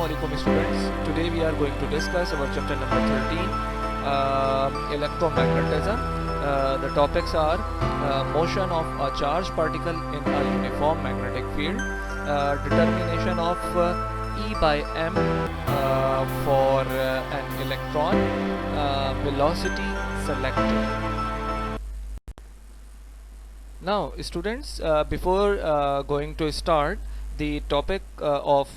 Assalamualaikum students. Today we are going to discuss our chapter number 13, electromagnetism. The topics are motion of a charged particle in a uniform magnetic field, determination of E by M for an electron, velocity selected. Now students, before going to start the topic of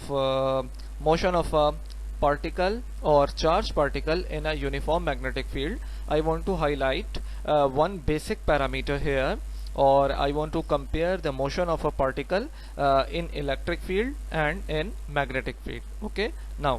motion of a particle or charged particle in a uniform magnetic field, I want to highlight one basic parameter here, or I want to compare the motion of a particle in electric field and in magnetic field. Okay, now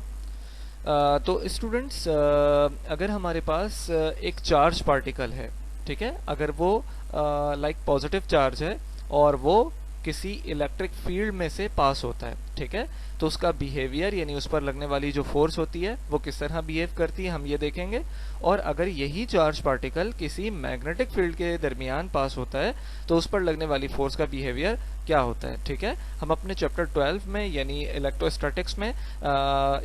तो students, अगर हमारे पास एक charge particle है, ठीक है, अगर वो like positive charge है और वो किसी इलेक्ट्रिक फील्ड में से पास होता है, ठीक है, तो उसका बिहेवियर यानी उस पर लगने वाली जो फोर्स होती है वो किस तरह बिहेव करती है हम ये देखेंगे। और अगर यही चार्ज पार्टिकल किसी मैग्नेटिक फील्ड के दरमियान पास होता है तो उस पर लगने वाली फोर्स का बिहेवियर क्या होता है। ठीक है, हम अपने चैप्टर 12 में यानी इलेक्ट्रोस्टैटिक्स में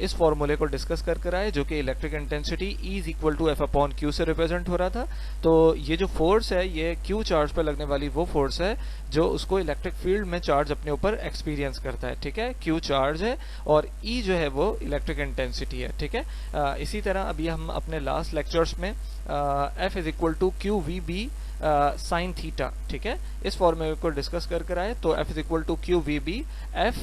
इस फॉर्मूले को डिस्कस कर आए, जो कि electric intensity E is equal to F/Q से रिप्रेजेंट हो रहा था। तो ये जो फोर्स है ये Q चार्ज पर लगने वाली वो फोर्स है जो उसको इलेक्ट्रिक फील्ड में चार्ज अपने ऊपर एक्सपीरियंस करता है। ठीक है, Q चार्ज है और E जो है वो इलेक्ट्रिक इंटेंसिटी है। ठीक है, इसी तरह अभी हम अपने लास्ट लेक्चर्स में F is equal to QVB sine theta, ठीक है, इस फॉर्मूले को डिस्कस कर आए। तो F is equal to QVB, F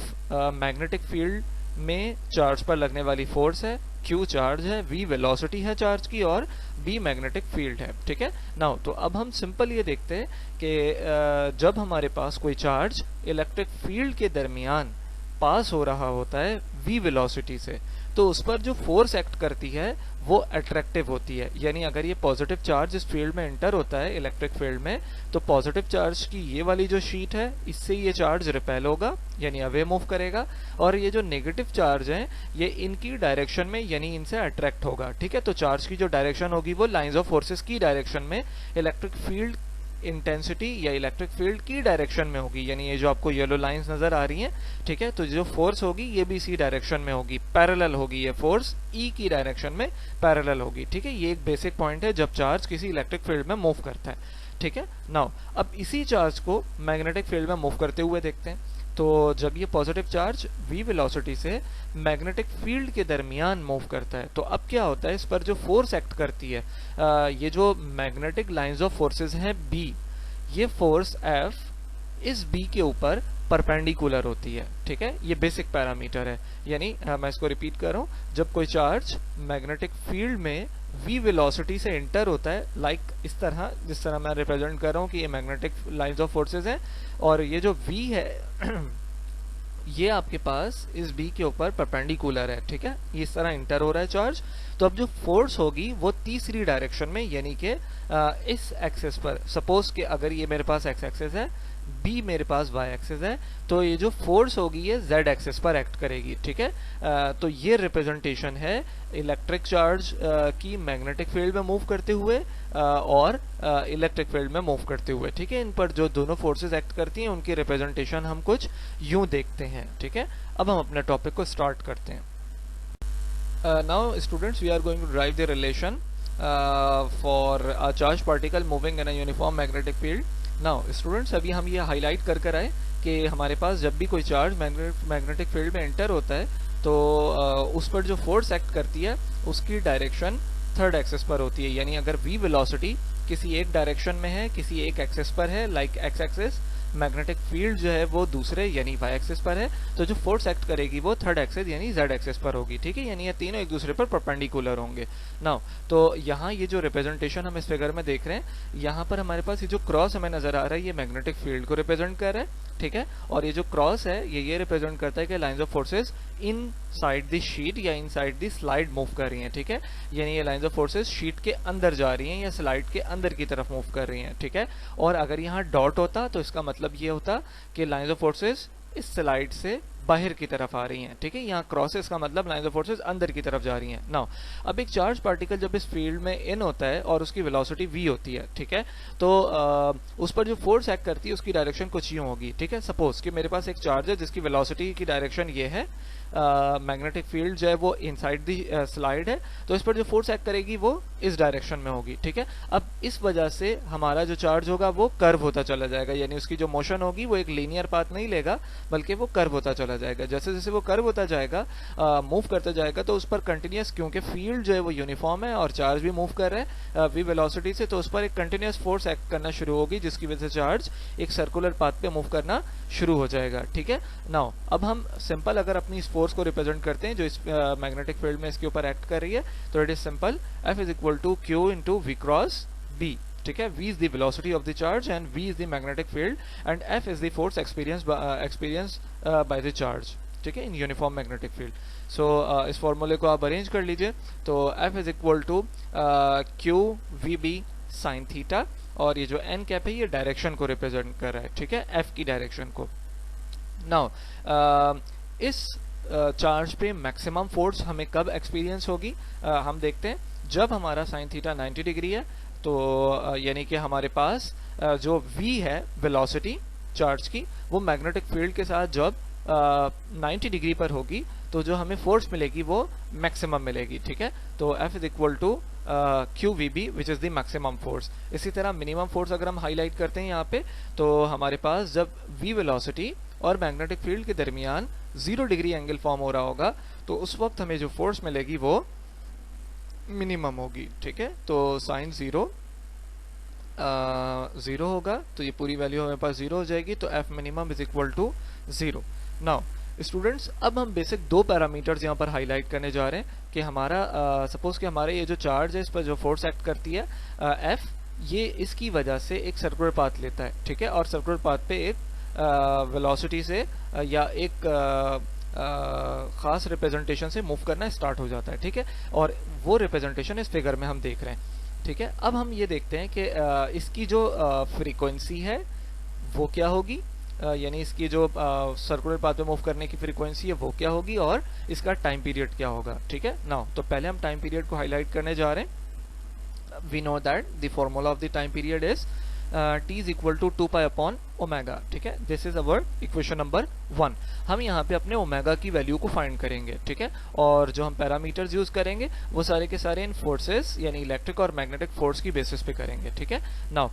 magnetic field में चार्ज पर लगने वाली फोर्स है, Q चार्ज है, V वेलोसिटी है चार्ज की और B मैग्नेटिक फील्ड है। ठीक है, नाउ तो अब हम सिंपल ये देखते हैं कि जब हमारे पास कोई चार्ज इलेक्ट्रिक फील्ड के दरमियान पास हो रहा होता है V वेलोसिटी से, तो उस पर जो फोर्स एक्ट करती है वो अट्रैक्टिव होती है। यानी अगर ये पॉजिटिव चार्ज इस फील्ड में एंटर होता है इलेक्ट्रिक फील्ड में, तो पॉजिटिव चार्ज की ये वाली जो शीट है इससे ये चार्ज रिपेल होगा यानी अवे मूव करेगा, और ये जो नेगेटिव चार्ज है ये इनकी डायरेक्शन में यानी इनसे अट्रैक्ट होगा। ठीक है, तो चार्ज की जो डायरेक्शन होगी वो लाइंस ऑफ फोर्सेस की डायरेक्शन में इलेक्ट्रिक फील्ड इंटेंसिटी या इलेक्ट्रिक फील्ड की डायरेक्शन में होगी। यानी ये जो आपको येलो लाइंस नजर आ रही हैं, ठीक है, तो जो फोर्स होगी ये भी इसी डायरेक्शन में होगी, पैरेलल होगी, ये फोर्स E की डायरेक्शन में पैरेलल होगी। ठीक है, ये एक बेसिक पॉइंट है जब चार्ज किसी इलेक्ट्रिक फील्ड में मूव करता है। ठीक है, नाउ अब इसी चार्ज को मैग्नेटिक फील्ड में मूव करते हुए देखते हैं। तो जब ये पॉजिटिव चार्ज V वेलोसिटी से मैग्नेटिक फील्ड के दरमियान मूव करता है, तो अब क्या होता है, इस पर जो फोर्स एक्ट करती है, ये जो मैग्नेटिक लाइंस ऑफ फोर्सेस हैं B, ये फोर्स F इस B के ऊपर परपेंडिकुलर होती है। ठीक है, ये बेसिक पैरामीटर है। यानी मैं इसको रिपीट कर रहा हूँ, जब कोई चार्ज मैग्नेटिक फील्ड में V वेलोसिटी से इंटर होता है, लाइक इस तरह, जिस तरह मैं रिप्रेजेंट कर रहा हूँ कि ये मैग्नेटिक लाइंस ऑफ फोर्सेस हैं और ये जो V है ये आपके पास इस B के ऊपर परपेंडिकुलर है। ठीक है, ये इस तरह इंटर हो रहा है चार्ज, तो अब जो फोर्स होगी वो तीसरी डायरेक्शन में यानी कि इस एक्सिस पर, सपोज कि अगर ये मेरे पास एक्स एक्सिस है, B मेरे पास y एक्सिस है, तो ये जो फोर्स होगी ये z एक्सिस पर एक्ट करेगी। ठीक है, तो ये रिप्रेजेंटेशन है इलेक्ट्रिक चार्ज की मैग्नेटिक फील्ड में मूव करते हुए और इलेक्ट्रिक फील्ड में मूव करते हुए। ठीक है, इन पर जो दोनों फोर्सेस एक्ट करती हैं उनकी रिप्रेजेंटेशन हम कुछ यूं देखते हैं। ठीक है, अब हम अपने टॉपिक को स्टार्ट करते हैं। Now students, we are going to derive the relation for a charge particle moving in a uniform magnetic field. Now students, अभी हम ये हाईलाइट कर आए कि हमारे पास जब भी कोई चार्ज मैग्नेटिक फील्ड में एंटर होता है तो उस पर जो फोर्स एक्ट करती है उसकी डायरेक्शन थर्ड एक्सिस पर होती है। यानी अगर V वेलोसिटी किसी एक डायरेक्शन में है, किसी एक एक्सिस पर है, like x axis, magnetic field जो है वो दूसरे यानी y एक्सिस पर है, तो जो फोर्स एक्ट करेगी वो थर्ड एक्सिस यानी z एक्सिस पर होगी। ठीक है, यानी ये तीनों एक दूसरे पर परपेंडिकुलर होंगे। नाउ तो यहाँ ये जो रिप्रेजेंटेशन हम इस फिगर में देख रहे हैं, यहाँ पर हमारे पास ये जो क्रॉस हमें नजर आ रहा है ये मैग्नेटिक फील्ड को रिप्रेजेंट कर रहा है। ठीक है, और ये जो क्रॉस है ये रिप्रेजेंट करता है कि lines of forces in side the sheet या इन साइड द स्लाइड मूव कर रही हैं। ठीक है, यानी ये लाइंस ऑफ फोर्सेस शीट के अंदर जा रही हैं या स्लाइड के अंदर की तरफ मूव कर रही हैं। ठीक है, और अगर यहाँ डॉट होता तो इसका मतलब ये होता कि लाइंस ऑफ फोर्सेस इस स्लाइड से बाहर की तरफ आ रही हैं। ठीक है, यहाँ क्रॉसेस का मतलब लाइंस ऑफ फोर्सेस अंदर की तरफ जा रही हैं। नाउ अब एक चार्ज पार्टिकल जब इस फील्ड में इन होता है और उसकी वेलोसिटी v होती है, ठीक है, तो उस पर जो फोर्स एक्ट करती है उसकी डायरेक्शन कुछ यूं होगी। ठीक है, सपोज कि मेरे पास एक चार्ज है जिसकी वेलोसिटी की डायरेक्शन ये है, मैग्नेटिक फील्ड जो है वो इनसाइड दी स्लाइड है, तो इस पर जो फोर्स एक्ट करेगी वो इस डायरेक्शन में होगी, ठीक है। अब इस वजह से हमारा जो चार्ज होगा वो कर्व होता चला जाएगा, यानी उसकी जो मोशन होगी वो एक लीनियर पाथ नहीं लेगा, बल्कि वो कर्व होता चला जाएगा। जैसे जैसे वो कर्व होता जाएगा, मूव करता जाएगा, तो उस पर कंटिन्यूस, क्योंकि फील्ड जो है वो यूनिफॉर्म है और चार्ज भी मूव कर रहा है v वेलोसिटी से, तो उस पर एक कंटिन्यूस फोर्स एक्ट करना शुरू होगी, जिसकी वजह से चार्ज एक सर्कुलर पाथ पे मूव करना शुरू हो जाएगा, ठीक है। नाउ अब हम सिंपल अगर अपनी इस फोर्स को रिप्रेजेंट करते हैं जो इस मैग्नेटिक फील्ड में इसके ऊपर एक्ट कर रही है, तो it is simple F is equal to Q into V cross B, ठीक है। V is the velocity of the charge and V is the magnetic field and F is the force experience by the charge, ठीक है, in uniform magnetic field. So इस फॉर्मूले को आप arrange कर लीजिए, तो F is equal to Q V B sine theta, और ये जो n कैप है ये डायरेक्शन को रिप्रेजेंट कर रहा है, ठीक है, F की डायरेक्शन को। नाउ इस चार्ज पे मैक्सिमम फोर्स हमें कब एक्सपीरियंस होगी, हम देखते हैं जब हमारा साइन थीटा 90 डिग्री है, तो यानी कि हमारे पास जो v है वेलोसिटी चार्ज की, वो मैग्नेटिक फील्ड के साथ जब 90 डिग्री पर होगी, तो जो हमें फोर्स मिलेगी वो मैक्सिमम मिलेगी, ठीक है। तो F is equal to QVB which is the maximum force. इसी तरह मिनिमम फोर्स अगर हम हाईलाइट करते हैं यहाँ पे, तो हमारे पास जब v वेलोसिटी और मैग्नेटिक फील्ड के दरमियान 0 डिग्री एंगल फॉर्म हो रहा होगा, तो उस वक्त हमें जो फोर्स मिलेगी वो मिनिमम होगी, ठीक है। तो साइन 0 होगा, तो ये पूरी वैल्यू हमारे पास 0 हो जाएगी, तो F minimum is equal to 0। Now students, अब हम बेसिक दो पैरामीटर्स यहाँ पर हाईलाइट करने जा रहे हैं कि हमारा सपोज कि हमारे ये जो चार्ज है इस पर जो फोर्स एक्ट करती है F, ये इसकी वजह से एक सर्कुलर पाथ लेता है, ठीक है, और सर्कुलर पाथ पे एक वेलोसिटी से या एक खास रिप्रेजेंटेशन से मूव करना स्टार्ट हो जाता है, ठीक है, और वो रिप्रेजेंटेशन इस फिगर में हम देख रहे हैं, ठीक है। अब हम ये देखते हैं कि इसकी जो फ्रीक्वेंसी है वो क्या होगी, यानी इसकी जो सर्कुलर पाथ पे मूव करने की फ्रीक्वेंसी है वो क्या होगी, और इसका टाइम पीरियड क्या होगा, ठीक है। नाउ तो पहले हम टाइम पीरियड को हाईलाइट करने जा रहे हैं। We know that the formula of the time period is t is equal to 2 pi upon omega, ठीक है। This is our equation number 1। हम यहाँ पे अपने ओमेगा की वैल्यू को फाइंड करेंगे, ठीक है, और जो हम पैरामीटर्स यूज करेंगे वो सारे के सारे इन फोर्सेस यानी इलेक्ट्रिक और मैग्नेटिक फोर्स की बेसिस पे करेंगे, ठीक है। नाउ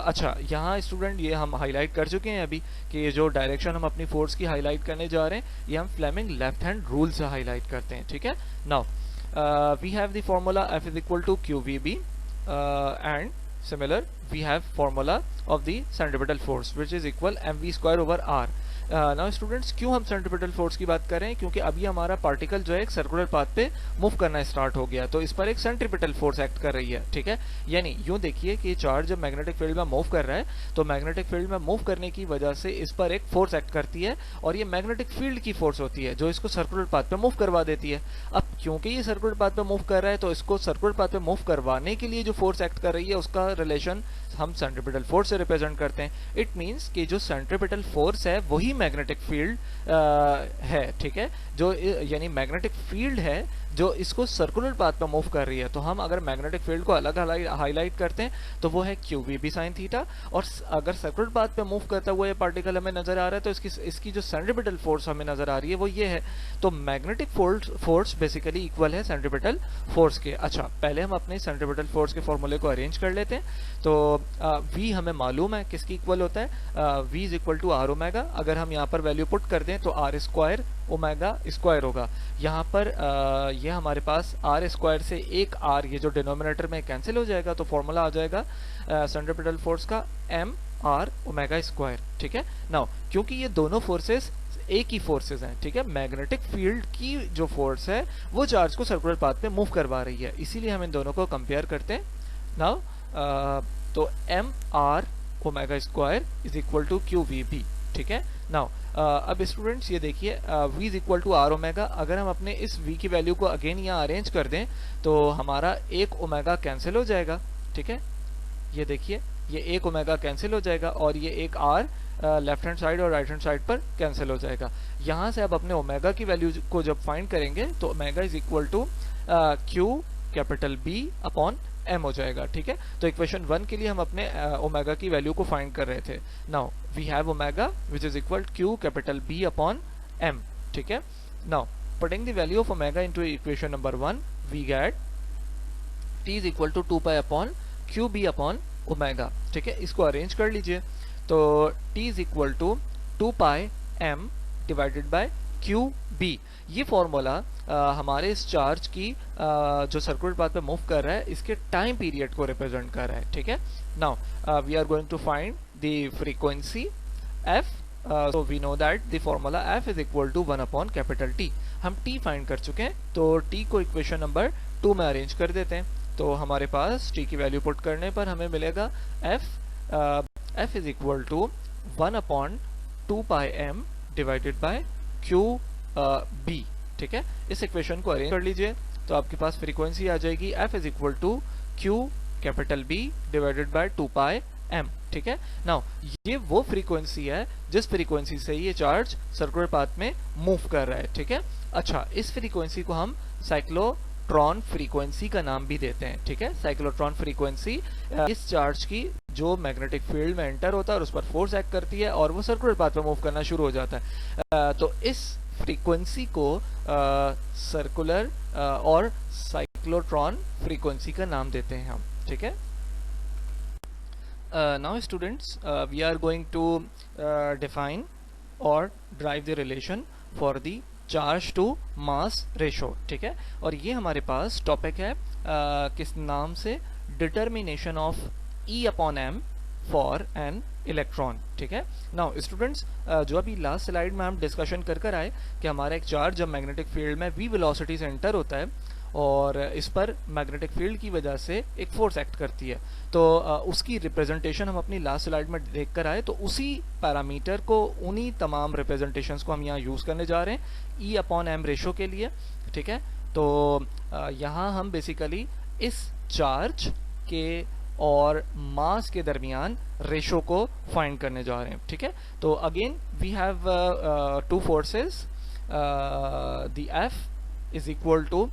अच्छा, यहाँ स्टूडेंट ये हम हाईलाइट कर चुके हैं अभी कि ये जो डायरेक्शन हम अपनी फोर्स की हाईलाइट करने जा रहे हैं, ये हम फ्लेमिंग लेफ्ट हैंड रूल से हाईलाइट करते हैं, ठीक है। Now we have the formula F is equal to QVB and similar we have formula of the centripetal force which is equal mv square over r। Now students, क्यों हम centripetal force की बात कर रहे हैं, क्योंकि अभी हमारा पार्टिकल जो है एक सर्कुलर पाथ पे मूव करना स्टार्ट हो गया, तो इस पर एक सेंट्रीपिटल फोर्स एक्ट कर रही है, ठीक है। यानी यूं देखिए कि चार्ज जब मैग्नेटिक फील्ड में मूव कर रहा है, तो मैग्नेटिक फील्ड में मूव करने की वजह से इस पर एक फोर्स एक्ट करती है, और ये मैग्नेटिक फील्ड की फोर्स होती है जो इसको सर्कुलर पाथ पे मूव करवा देती है। अब क्योंकि ये सर्कुलर पाथ पे मूव कर रहा है, तो इसको सर्कुलर पाथ पे मूव करवाने के लिए जो फोर्स एक्ट कर रही है उसका रिलेशन हम सेंट्रीपिटल फोर्स से रिप्रेजेंट करते हैं। इट मींस कि जो सेंट्रीपिटल फोर्स है वही मैग्नेटिक फील्ड है, ठीक है, जो यानी मैग्नेटिक फील्ड है जो इसको सर्कुलर पाथ पर मूव कर रही है। तो हम अगर मैग्नेटिक फील्ड को अलग हाईलाइट करते हैं तो वो है QVB साइन थीटा, और अगर सर्कुलर पाथ पे मूव करता हुआ ये पार्टिकल हमें नजर आ रहा है तो इसकी जो सेंट्रीपिटल फोर्स हमें नजर आ रही है वो ये है। तो मैग्नेटिक फोर्स बेसिकली इक्वल है सेंट्रीपिटल फोर्स के। अच्छा, पहले हम अपने सेंट्रीपिटल फोर्स के फॉर्मूले को अरेंज कर लेते हैं। तो V हमें मालूम है किसकी इक्वल होता है, V is equal to R omega. अगर हम यहाँ पर वैल्यू पुट कर दें तो R स्क्वायर ओमेगा स्क्वायर होगा। यहाँ पर ये हमारे पास R स्क्वायर से एक R ये जो डिनोमिनेटर में कैंसिल हो जाएगा, तो फॉर्मूला आ जाएगा सेंट्रीपिटल फोर्स का mR ओमेगा स्क्वायर, ठीक है। नाउ क्योंकि ये दोनों फोर्सेस एक ही फोर्सेस हैं, ठीक है, मैग्नेटिक फील्ड की जो फोर्स है वो चार्ज को सर्कुलर पाथ पे मूव करवा रही है, इसीलिए हम इन दोनों को कंपेयर करते हैं। नाउ तो mR omega square is equal to QVB, ठीक है। नाउ अब स्टूडेंट्स ये देखिए V is equal to R omega. अगर हम अपने इस V की वैल्यू को अगेन यहाँ अरेंज कर दें तो हमारा एक ओमेगा कैंसिल हो जाएगा, ठीक है। ये देखिए ये एक ओमेगा कैंसिल हो जाएगा और ये एक R लेफ्ट हैंड साइड और राइट हैंड साइड पर कैंसिल हो जाएगा। यहाँ से अब अपने ओमेगा की वैल्यू को जब फाइंड करेंगे तो omega is equal to Q capital B upon M हो जाएगा, ठीक है। तो इक्वेशन 1 के लिए हम अपने ओमेगा की वैल्यू को फाइंड कर रहे थे। Now we have omega which is equal Q capital B upon M, ठीक है। Now, putting the value of omega into equation number 1, we get t is equal to 2 pi upon qb upon omega. ठीक है, इसको arrange कर लीजिए. तो t is equal to 2 pi m divided by qb. ये फॉर्मूला हमारे इस चार्ज की जो सर्कुलर पाथ पे मूव कर रहा है इसके टाइम पीरियड को रिप्रेजेंट कर रहा है. ठीक है. Now we are going to find the frequency f. So we know that the formula f is equal to 1 upon capital T. हम t फाइंड कर चुके हैं, तो t को इक्वेशन नंबर 2 में अरेंज कर देते हैं. तो हमारे पास t की वैल्यू पुट करने पर हमें मिलेगा f is equal to 1 upon 2 pi m divided by q b. ठीक है, इस इक्वेशन को अरेंज कर लीजिए तो आपके पास फ्रीक्वेंसी आ जाएगी f is equal to q capital B divided by 2 pi m. ठीक है. नाउ ये वो फ्रीक्वेंसी है जिस फ्रीक्वेंसी से ये चार्ज सर्कुलर पाथ में मूव कर रहा है. ठीक है. अच्छा, इस फ्रीक्वेंसी को हम साइक्लोट्रॉन फ्रीक्वेंसी का नाम भी देते हैं. ठीक है. साइक्लोट्रॉन फ्रीक्वेंसी इस चार्ज की जो मैग्नेटिक फील्ड में एंटर होता है और उस पर फोर्स एक्ट करती है और वो सर्कुलर पाथ में मूव करना शुरू हो जाता है. तो इस फ्रीक्वेंसी को सर्कुलर और साइक्लोट्रॉन फ्रीक्वेंसी का नाम देते हैं हम. ठीक है. Now students, we are going to define or derive the relation for the charge to mass ratio. ठीक है. और ये हमारे पास टॉपिक है किस नाम से, determination of E upon m for an electron. ठीक है. नाउ स्टूडेंट्स, जो अभी लास्ट स्लाइड में हम डिस्कशन कर आए कि हमारा एक चार्ज जब मैग्नेटिक फील्ड में v वेलोसिटी से एंटर होता है और इस पर मैग्नेटिक फील्ड की वजह से एक फोर्स एक्ट करती है, तो उसकी रिप्रेजेंटेशन हम अपनी लास्ट स्लाइड में देख कर आए. तो उसी पैरामीटर को, उन्हीं तमाम रिप्रेजेंटेशंस को हम यहाँ यूज़ करने जा रहे हैं E अपॉन m रेशो के लिए. ठीक है. तो यहाँ हम बेसिकली इस चार्ज के और मास के दरमियान रेशो को फाइंड करने जा रहे हैं. ठीक है. तो again we have two forces, the F is equal to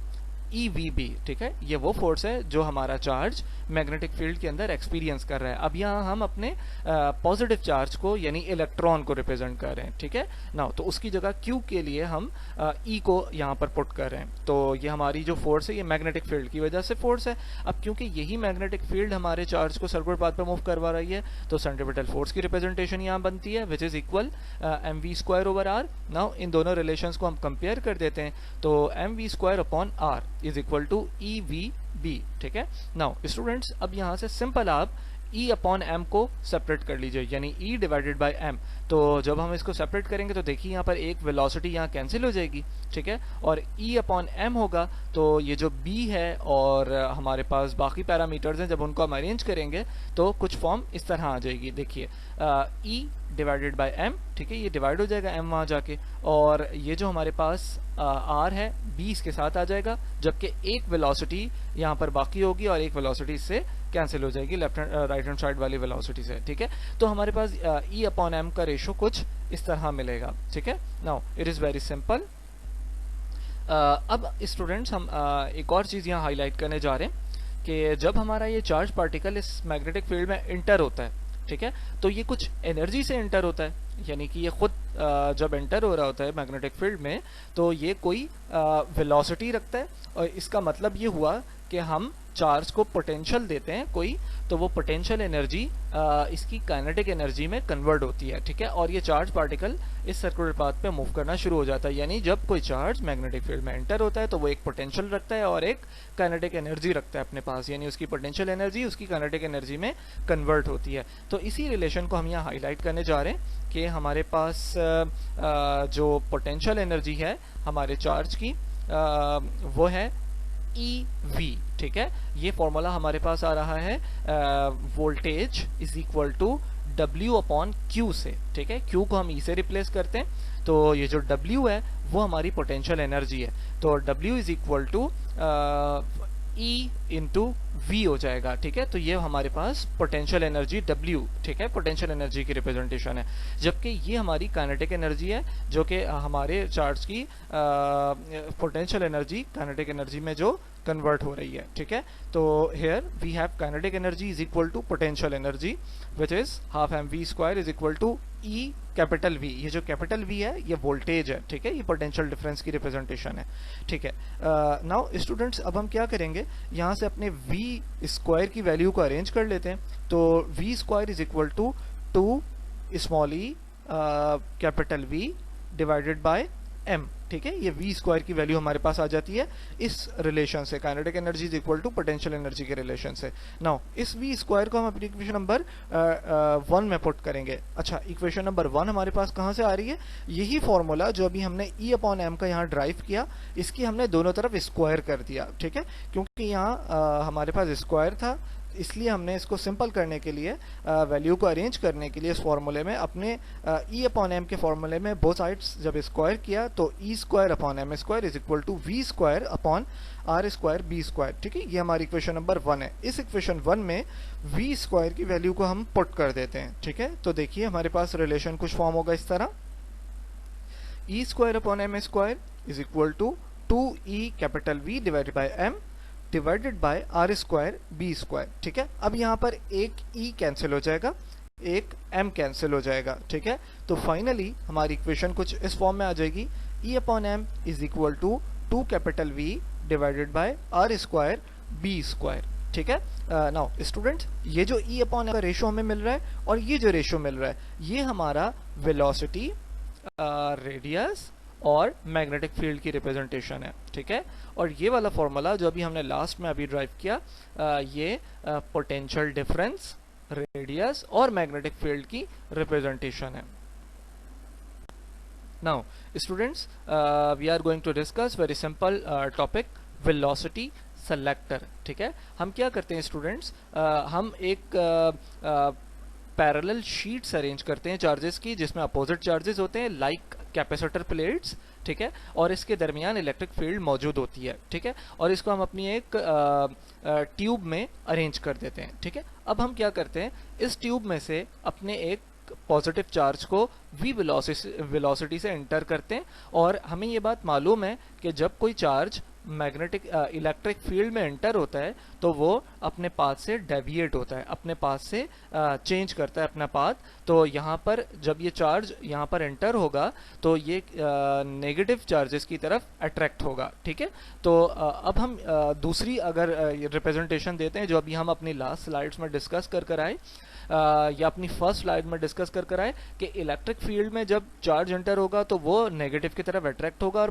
EVB. ठीक है. ये वो फोर्स है जो हमारा चार्ज मैग्नेटिक फील्ड के अंदर एक्सपीरियंस कर रहा है. अब यहाँ हम अपने पॉजिटिव चार्ज को यानी इलेक्ट्रॉन को रिप्रेजेंट कर रहे हैं. ठीक है. नाउ तो उसकी जगह Q के लिए हम E को यहाँ पर पुट कर रहे हैं. तो ये हमारी जो फोर्स है ये मैग्नेटिक फील्ड की वजह से फोर्स है. अब क्योंकि यही मैग्नेटिक फील्ड हमारे चार्ज को सर्कुलर पाथ पर मूव करवा रही है, तो सेंट्रीपिटल फोर्स की रिप्रेजेंटेशन यहाँ बनती है विच is equal mv²/r. Now in दोनों रिलेशंस को हम कंपेयर कर देते हैं, तो mv²/r is equal to EVB. ठीक है. नाउ स्टूडेंट्स, अब यहाँ से सिंपल आप E अपॉन m को सेपरेट कर लीजिए, यानी E डिवाइडेड बाय m. तो जब हम इसको सेपरेट करेंगे तो देखिए यहाँ पर एक वेलोसिटी यहाँ कैंसिल हो जाएगी. ठीक है. और E अपॉन m होगा, तो ये जो B है और हमारे पास बाकी पैरामीटर्स हैं, जब उनको हम अरेंज करेंगे तो कुछ फॉर्म इस तरह आ जाएगी. देखिए E डिवाइडेड बाय m. ठीक है. ये डिवाइड हो जाएगा m वहाँ जाके, और ये जो हमारे पास r है b इसके साथ आ जाएगा, जबकि एक वेलोसिटी यहाँ पर बाकी होगी और एक वेलोसिटी इससे कैंसिल हो जाएगी लेफ्ट राइट हैंड साइड वाली वेलोसिटी से. ठीक है. तो हमारे पास E अपॉन m का रेशो कुछ इस तरह मिलेगा. ठीक है. Now it is very simple. अब स्टूडेंट्स, हम एक और चीज़ यहाँ हाईलाइट करने जा रहे हैं कि जब हमारा ये चार्ज पार्टिकल इस मैग्नेटिक फील्ड में इंटर होता है, ठीक है, तो ये कुछ एनर्जी से एंटर होता है. यानी कि ये खुद जब एंटर हो रहा होता है मैग्नेटिक फील्ड में, तो ये कोई वेलोसिटी रखता है, और इसका मतलब ये हुआ कि हम चार्ज को पोटेंशियल देते हैं कोई, तो वो पोटेंशियल एनर्जी इसकी काइनेटिक एनर्जी में कन्वर्ट होती है. ठीक है. और ये चार्ज पार्टिकल इस सर्कुलर पाथ पे मूव करना शुरू हो जाता है. यानी जब कोई चार्ज मैग्नेटिक फील्ड में एंटर होता है तो वो एक पोटेंशियल रखता है और एक काइनेटिक एनर्जी रखता है अपने पास, यानी उसकी पोटेंशियल एनर्जी उसकी काइनेटिक एनर्जी में कन्वर्ट होती है. तो इसी रिलेशन को हम यहाँ हाईलाइट करने जा रहे हैं कि हमारे पास जो पोटेंशियल एनर्जी है हमारे चार्ज की, वो है EV. ठीक है. ये फॉर्मूला हमारे पास आ रहा है voltage is equal to W upon Q से. ठीक है. Q को हम E से रिप्लेस करते हैं, तो ये जो W है वो हमारी पोटेंशियल एनर्जी है. तो W is equal to E into V हो जाएगा. ठीक है. तो ये हमारे पास पोटेंशियल एनर्जी W, ठीक है, पोटेंशियल एनर्जी की रिप्रेजेंटेशन है, जबकि ये हमारी काइनेटिक एनर्जी है जो कि हमारे चार्ज की पोटेंशियल एनर्जी काइनेटिक एनर्जी में जो कन्वर्ट हो रही है, ठीक है। तो here we have kinetic energy is equal to potential energy which is half m v square is equal to e capital V. ये जो कैपिटल वी है ये वोल्टेज है, ठीक है, ये पोटेंशियल डिफरेंस की रिप्रेजेंटेशन है, ठीक है। नाउ स्टूडेंट्स अब हम क्या करेंगे, यहाँ से अपने वी स्क्वायर की वैल्यू को अरेंज कर लेते हैं। तो v square is equal to 2 small e capital V divided by m, ठीक है। ये v स्क्वायर की वैल्यू हमारे पास आ जाती है इस रिलेशन से, kinetic energy is equal to potential energy के रिलेशन से। नाउ इस v स्क्वायर को हम अपनी इक्वेशन नंबर 1 में पुट करेंगे। अच्छा, इक्वेशन नंबर 1 हमारे पास कहाँ से आ रही है, यही फॉर्मूला जो अभी हमने e अपॉन m का यहाँ ड्राइव किया, इसकी हमने दोनों तरफ स्क्वायर कर दिया, ठीक है। क्योंकि यहाँ हमारे पास स्क्वायर था, इसलिए हमने इसको सिंपल करने के लिए, वैल्यू को अरेंज करने के लिए इस फॉर्मूले में अपने e अपॉन एम के फॉर्मूले में बोथ साइड्स जब स्क्वायर किया तो e square upon m square is equal to v square upon r square b square, ठीक है। ये हमारी इक्वेशन नंबर 1 है। इस इक्वेशन 1 में वी स्क्वायर की वैल्यू को हम पुट कर देते हैं, ठीक है। तो देखिए हमारे पास रिलेशन कुछ फॉर्म होगा इस तरह, e square upon m square is equal to 2e capital V divided by m divided by r square b square, ठीक है। अब यहाँ पर एक e कैंसिल हो जाएगा, एक m कैंसिल हो जाएगा, ठीक है। तो फाइनली हमारी इक्वेशन कुछ इस फॉर्म में आ जाएगी, e upon m is equal to 2 capital V divided by r square b square, ठीक है। नाउ स्टूडेंट्स, ये जो e अपॉन m का रेशो हमें मिल रहा है और ये जो रेशो मिल रहा है ये हमारा वेलोसिटी, रेडियस और मैग्नेटिक फील्ड की रिप्रेजेंटेशन है, ठीक है। और ये वाला फॉर्मूला जो अभी हमने लास्ट में अभी ड्राइव किया, ये पोटेंशियल डिफरेंस, रेडियस और मैग्नेटिक फील्ड की रिप्रेजेंटेशन है। Now students, we are going to discuss very simple topic, velocity selector, ठीक है। हम क्या करते हैं स्टूडेंट्स, हम एक पैरेलल शीट्स अरेंज करते हैं चार्जेस की, जिसमें अपोजिट चार्जेस होते हैं लाइक कैपेसिटर प्लेट्स, ठीक है, और इसके दरमियान इलेक्ट्रिक फील्ड मौजूद होती है, ठीक है। और इसको हम अपनी एक ट्यूब में अरेंज कर देते हैं, ठीक है। अब हम क्या करते हैं, इस ट्यूब में से अपने एक पॉजिटिव चार्ज को v वेलोसिटी से एंटर करते हैं, और हमें ये बात मालूम है कि जब कोई चार्ज मैग्नेटिक इलेक्ट्रिक फील्ड में एंटर होता है तो वो अपने पाथ से डेविएट होता है, अपने पाथ से चेंज करता है अपना पाथ। तो यहाँ पर जब ये चार्ज यहाँ पर एंटर होगा तो ये नेगेटिव चार्जेस की तरफ अट्रैक्ट होगा, ठीक है। तो अब हम दूसरी अगर रिप्रेजेंटेशन देते हैं जो अभी हम अपनी लास्ट स्लाइड्स में डिस्कस कर आए, या अपनी फर्स्ट स्लाइड में डिस्कस कर आए कि इलेक्ट्रिक फील्ड में जब चार्ज एंटर होगा तो वो नेगेटिव की तरफ अट्रैक्ट होगा और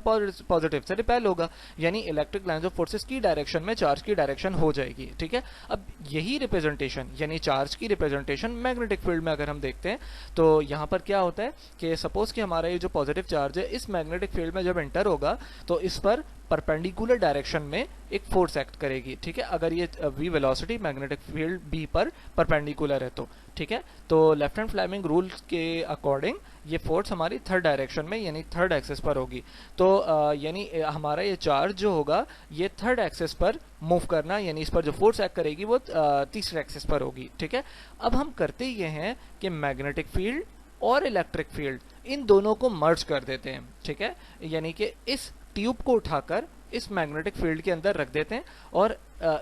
पॉजिटिव से रिपेल होगा, यानी इलेक्ट्रिक लाइंस ऑफ फोर्सेस की डायरेक्शन में चार्ज की डायरेक्शन हो जाएगी, ठीक है। अब यही रिप्रेजेंटेशन यानी चार्ज की रिप्रेजेंटेशन मैग्नेटिक फील्ड में अगर हम देखते हैं तो यहाँ पर क्या होता है कि सपोज कि हमारा ये जो पॉजिटिव चार्ज है इस मैग्नेटिक फील्ड में जब एंटर होगा तो इस पर परपेंडिकुलर डायरेक्शन में एक फोर्स एक्ट करेगी, ठीक है, अगर ये v velocity magnetic field b पर परपेंडिकुलर है तो, ठीक है। तो लेफ्ट हैंड फ्लेमिंग रूल के अकॉर्डिंग ये फोर्स हमारी थर्ड डायरेक्शन में यानी थर्ड एक्सिस पर होगी। तो यानी हमारा ये चार्ज जो होगा ये थर्ड एक्सिस पर मूव करना, यानी इस पर जो फोर्स एक्ट करेगी वो तीसरे एक्सिस पर होगी, ठीक है। अब हम करते ये हैं कि मैग्नेटिक फील्ड और इलेक्ट्रिक फील्ड इन दोनों को मर्ज कर देते हैं, ठीक है, यानी कि इस ट्यूब को उठाकर इस मैग्नेटिक फील्ड के अंदर रख देते हैं और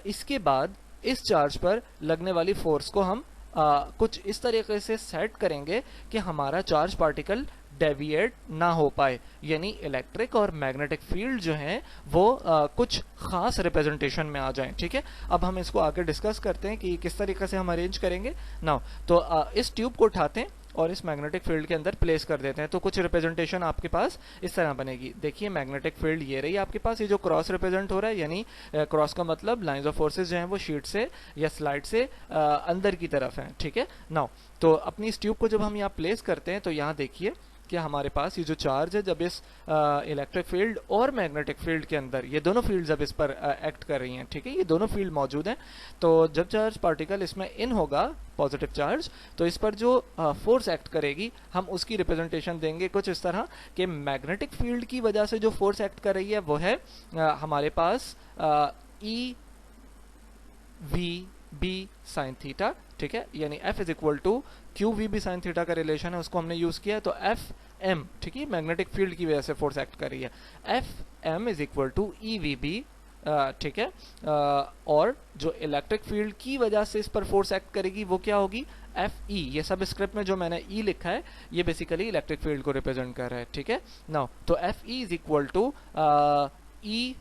इसके बाद इस चार्ज पर लगने वाली फोर्स को हम कुछ इस तरीके से सेट करेंगे कि हमारा चार्ज पार्टिकल डेविएट ना हो पाए, यानी इलेक्ट्रिक और मैग्नेटिक फील्ड जो हैं वो कुछ खास रिप्रेजेंटेशन में आ जाएं, ठीक है। अब हम इसको आगे डिस्कस करते हैं कि किस तरीके से हम अरेंज करेंगे। नाउ तो इस ट्यूब को उठाते हैं और इस मैग्नेटिक फील्ड के अंदर प्लेस कर देते हैं, तो कुछ रिप्रेजेंटेशन आपके पास इस तरह बनेगी। देखिए मैग्नेटिक फील्ड ये रही आपके पास, ये जो क्रॉस रिप्रेजेंट हो रहा है, यानी क्रॉस का मतलब लाइंस ऑफ फोर्सेस जो हैं वो शीट से या स्लाइड से अंदर की तरफ हैं, ठीक है। नाउ तो अपनी इस ट्यूब को जब हम यहाँ प्लेस करते हैं तो यहाँ देखिए कि हमारे पास ये जो चार्ज है जब इस इलेक्ट्रिक फील्ड और मैग्नेटिक फील्ड के अंदर ये दोनों फील्ड जब इस पर एक्ट कर रही हैं, ठीक है, ये दोनों फील्ड मौजूद हैं, तो जब चार्ज पार्टिकल इसमें इन होगा पॉजिटिव चार्ज तो इस पर जो फोर्स एक्ट करेगी हम उसकी रिप्रेजेंटेशन देंगे कुछ इस तरह कि मैग्नेटिक फील्ड की वजह से जो फोर्स एक्ट कर रही है वो है हमारे पास E we B sine theta, ठीक है, यानी F is equal to Q V B sine theta का रिलेशन है उसको हमने यूज किया है, तो F m, ठीक है, मैग्नेटिक फील्ड की वजह से फोर्स एक्ट कर रही है, F m is equal to e we b ठीक है। और जो इलेक्ट्रिक फील्ड की वजह से इस पर फोर्स एक्ट करेगी वो क्या होगी, एफ ई। ये सब स्क्रिप्ट में जो मैंने ई लिखा है ये बेसिकली इलेक्ट्रिक फील्ड को रिप्रेजेंट कर रहा है, ठीक है। नाउ तो F E is equal to e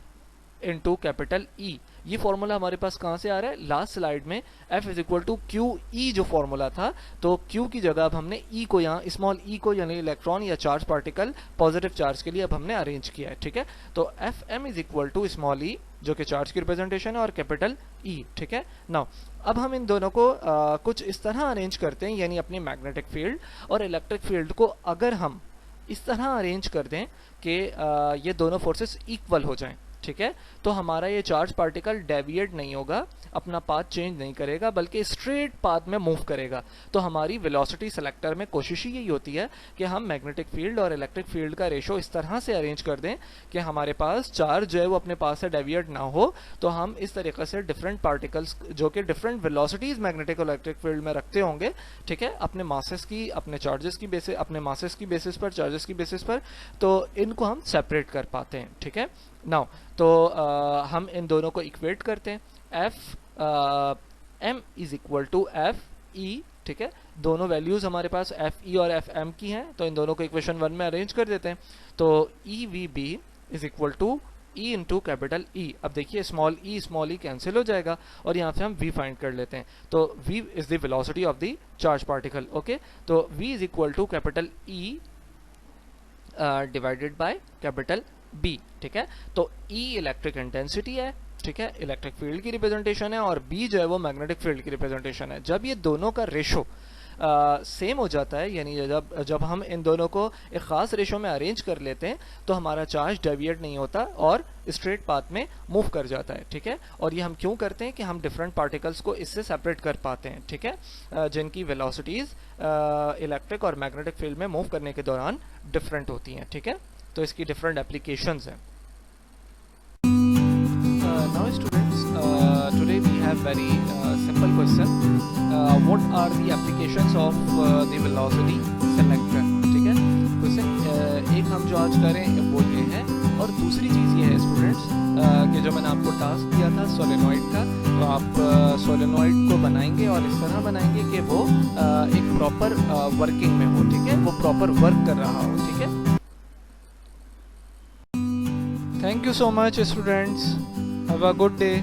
into capital E. ये फॉर्मूला हमारे पास कहाँ से आ रहा है, लास्ट स्लाइड में F is equal to q E जो फॉर्मूला था, तो Q की जगह अब हमने E को यहाँ स्मॉल e को यानी इलेक्ट्रॉन या चार्ज पार्टिकल पॉजिटिव चार्ज के लिए अब हमने अरेंज किया है, ठीक है। तो F m is equal to small e जो कि चार्ज की रिप्रेजेंटेशन है और कैपिटल E, ठीक है। नाउ अब हम इन दोनों को कुछ इस तरह अरेंज करते हैं, यानी अपनी मैग्नेटिक फील्ड और इलेक्ट्रिक फील्ड को अगर हम इस तरह अरेंज कर दें कि ये दोनों फोर्सेस इक्वल हो जाएं, ठीक है, तो हमारा ये चार्ज पार्टिकल डेविएट नहीं होगा, अपना पाथ चेंज नहीं करेगा, बल्कि स्ट्रेट पाथ में मूव करेगा। तो हमारी वेलोसिटी सेलेक्टर में कोशिश ही यही होती है कि हम मैग्नेटिक फील्ड और इलेक्ट्रिक फील्ड का रेशो इस तरह से अरेंज कर दें कि हमारे पास चार्ज जो है वो अपने पास से डेविएट ना हो। तो हम इस तरीके से डिफरेंट पार्टिकल्स जो कि डिफरेंट वेलोसिटीज मैग्नेटिक और इलेक्ट्रिक फील्ड में रखते होंगे, ठीक है, अपने मासेस की, अपने चार्जेस की बेसिस, अपने मासेस की बेसिस पर, चार्जेस की बेसिस पर, तो इनको हम सेपरेट कर पाते हैं, ठीक है। नाउ तो हम इन दोनों को इक्वेट करते हैं, F m is equal to F E, ठीक है। दोनों वैल्यूज हमारे पास एफ ई और एफ एम की हैं, तो इन दोनों को इक्वेशन 1 में अरेंज कर देते हैं। तो e we b is equal to e into capital E. अब देखिए स्मॉल ई कैंसिल हो जाएगा और यहाँ से हम v फाइंड कर लेते हैं। तो v is the velocity of the charge particle, okay. तो v is equal to capital E divided by capital B, ठीक है। तो E इलेक्ट्रिक इंटेंसिटी है, ठीक है, इलेक्ट्रिक फील्ड की रिप्रेजेंटेशन है, और B जो है वो मैग्नेटिक फील्ड की रिप्रेजेंटेशन है। जब ये दोनों का रेशो सेम हो जाता है, यानी जब हम इन दोनों को एक खास रेशो में अरेंज कर लेते हैं, तो हमारा चार्ज डेविएट नहीं होता और स्ट्रेट पाथ में मूव कर जाता है, ठीक है। और ये हम क्यों करते हैं कि हम डिफरेंट पार्टिकल्स को इससे सेपरेट कर पाते हैं, ठीक है, जिनकी वेलोसिटीज इलेक्ट्रिक और मैग्नेटिक फील्ड में मूव करने के दौरान डिफरेंट होती हैं, ठीक है। तो इसकी डिफरेंट एप्लीकेशंस हैं। Now students, today we have very simple question. What are the applications of the velocity selector? ठीक है, क्वेश्चन एक हम जो आज करें वो ये है, और दूसरी चीज़ ये है स्टूडेंट्स कि जो मैंने आपको टास्क दिया था सोलेनॉइड का, तो आप सोलेनॉइड को बनाएंगे और इस तरह बनाएंगे कि वो एक प्रॉपर वर्किंग में हो, ठीक है, वो प्रॉपर वर्क कर रहा हो, ठीक है। Thank you so much students. Have a good day.